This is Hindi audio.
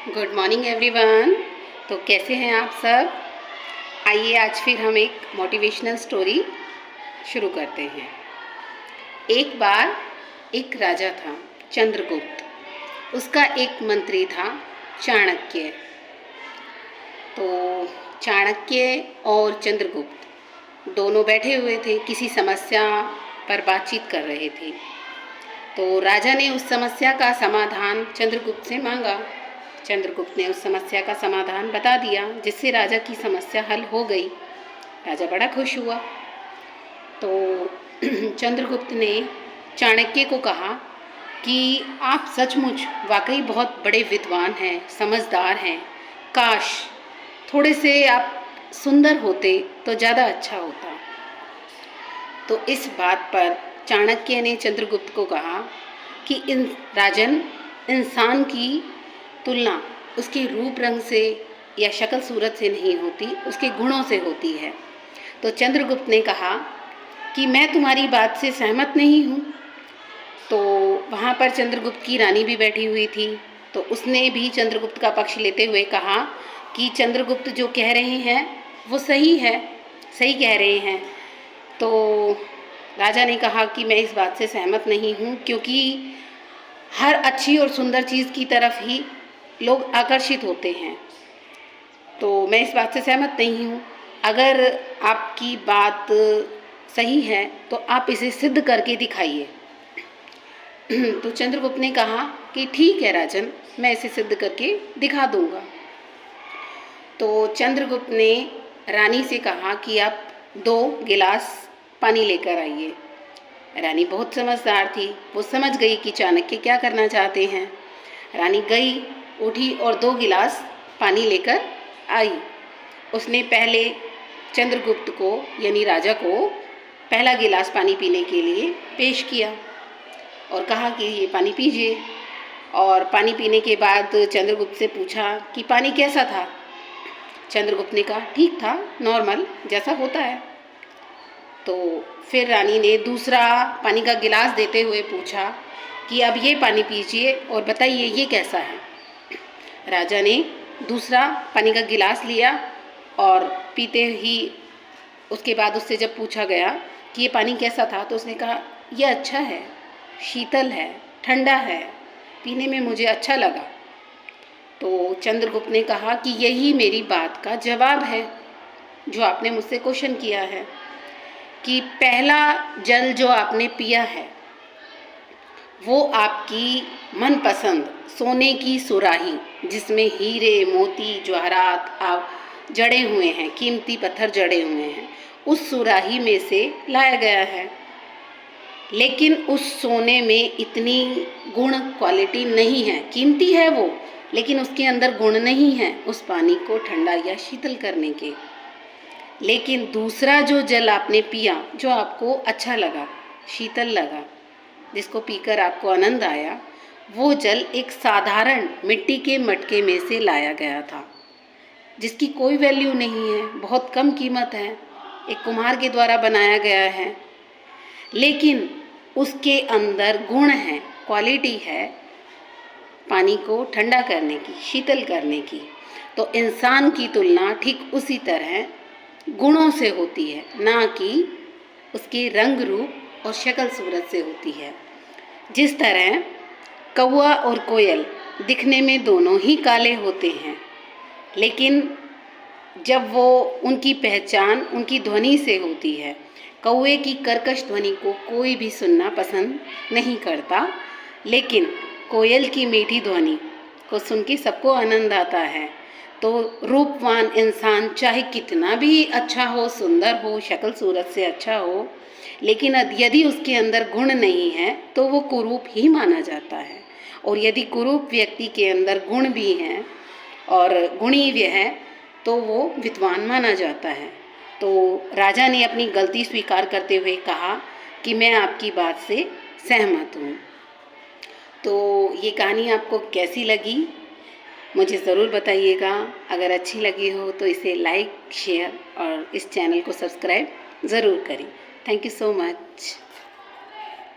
Good morning everyone. तो कैसे हैं आप सब। आइए आज फिर हम एक मोटिवेशनल स्टोरी शुरू करते हैं। एक बार एक राजा था चंद्रगुप्त। उसका एक मंत्री था चाणक्य। तो चाणक्य और चंद्रगुप्त दोनों बैठे हुए थे, किसी समस्या पर बातचीत कर रहे थे। तो राजा ने उस समस्या का समाधान चंद्रगुप्त से मांगा। चंद्रगुप्त ने उस समस्या का समाधान बता दिया, जिससे राजा की समस्या हल हो गई। राजा बड़ा खुश हुआ। तो चंद्रगुप्त ने चाणक्य को कहा कि आप सचमुच वाकई बहुत बड़े विद्वान हैं, समझदार हैं। काश थोड़े से आप सुंदर होते तो ज़्यादा अच्छा होता। तो इस बात पर चाणक्य ने चंद्रगुप्त को कहा कि राजन, इंसान की तुलना उसके रूप रंग से या शक्ल सूरत से नहीं होती, उसके गुणों से होती है। तो चंद्रगुप्त ने कहा कि मैं तुम्हारी बात से सहमत नहीं हूँ। तो वहाँ पर चंद्रगुप्त की रानी भी बैठी हुई थी। तो उसने भी चंद्रगुप्त का पक्ष लेते हुए कहा कि चंद्रगुप्त जो कह रहे हैं वो सही है, सही कह रहे हैं। तो राजा ने कहा कि मैं इस बात से सहमत नहीं हूँ, क्योंकि हर अच्छी और सुंदर चीज़ की तरफ ही लोग आकर्षित होते हैं। तो मैं इस बात से सहमत नहीं हूँ। अगर आपकी बात सही है तो आप इसे सिद्ध करके दिखाइए। तो चंद्रगुप्त ने कहा कि ठीक है राजन, मैं इसे सिद्ध करके दिखा दूंगा। तो चंद्रगुप्त ने रानी से कहा कि आप 2 गिलास पानी लेकर आइए। रानी बहुत समझदार थी, वो समझ गई कि चाणक्य क्या करना चाहते हैं। रानी गई, उठी और 2 गिलास पानी लेकर आई। उसने पहले चंद्रगुप्त को यानी राजा को पहला गिलास पानी पीने के लिए पेश किया और कहा कि ये पानी पीजिए। और पानी पीने के बाद चंद्रगुप्त से पूछा कि पानी कैसा था। चंद्रगुप्त ने कहा ठीक था, नॉर्मल जैसा होता है। तो फिर रानी ने दूसरा पानी का गिलास देते हुए पूछा कि अब ये पानी पीजिए और बताइए ये कैसा है। राजा ने दूसरा पानी का गिलास लिया और पीते ही उसके बाद उससे जब पूछा गया कि ये पानी कैसा था, तो उसने कहा यह अच्छा है, शीतल है, ठंडा है, पीने में मुझे अच्छा लगा। तो चंद्रगुप्त ने कहा कि यही मेरी बात का जवाब है जो आपने मुझसे क्वेश्चन किया है, कि पहला जल जो आपने पिया है वो आपकी मनपसंद सोने की सुराही, जिसमें हीरे, मोती, जवाहरात आप जड़े हुए हैं, कीमती पत्थर जड़े हुए हैं, उस सुराही में से लाया गया है। लेकिन उस सोने में इतनी गुण क्वालिटी नहीं है, कीमती है वो, लेकिन उसके अंदर गुण नहीं है उस पानी को ठंडा या शीतल करने के। लेकिन दूसरा जो जल आपने पिया, जो आपको अच्छा लगा, शीतल लगा, जिसको पीकर आपको आनंद आया, वो जल एक साधारण मिट्टी के मटके में से लाया गया था, जिसकी कोई वैल्यू नहीं है, बहुत कम कीमत है, एक कुम्हार के द्वारा बनाया गया है। लेकिन उसके अंदर गुण है, क्वालिटी है पानी को ठंडा करने की, शीतल करने की। तो इंसान की तुलना ठीक उसी तरह गुणों से होती है, ना कि उसके रंग रूप और शक्ल सूरत से होती है। जिस तरह कौवा और कोयल दिखने में दोनों ही काले होते हैं, लेकिन जब वो उनकी पहचान उनकी ध्वनि से होती है। कौवे की कर्कश ध्वनि को कोई भी सुनना पसंद नहीं करता, लेकिन कोयल की मीठी ध्वनि को सुन के सबको आनंद आता है। तो रूपवान इंसान चाहे कितना भी अच्छा हो, सुंदर हो, शक्ल सूरत से अच्छा हो, लेकिन यदि उसके अंदर गुण नहीं है तो वो कुरूप ही माना जाता है। और यदि कुरूप व्यक्ति के अंदर गुण भी हैं और गुणी भी है तो वो विद्वान माना जाता है। तो राजा ने अपनी गलती स्वीकार करते हुए कहा कि मैं आपकी बात से सहमत हूँ। तो ये कहानी आपको कैसी लगी मुझे ज़रूर बताइएगा। अगर अच्छी लगी हो तो इसे लाइक, शेयर और इस चैनल को सब्सक्राइब ज़रूर करें। Thank you so much.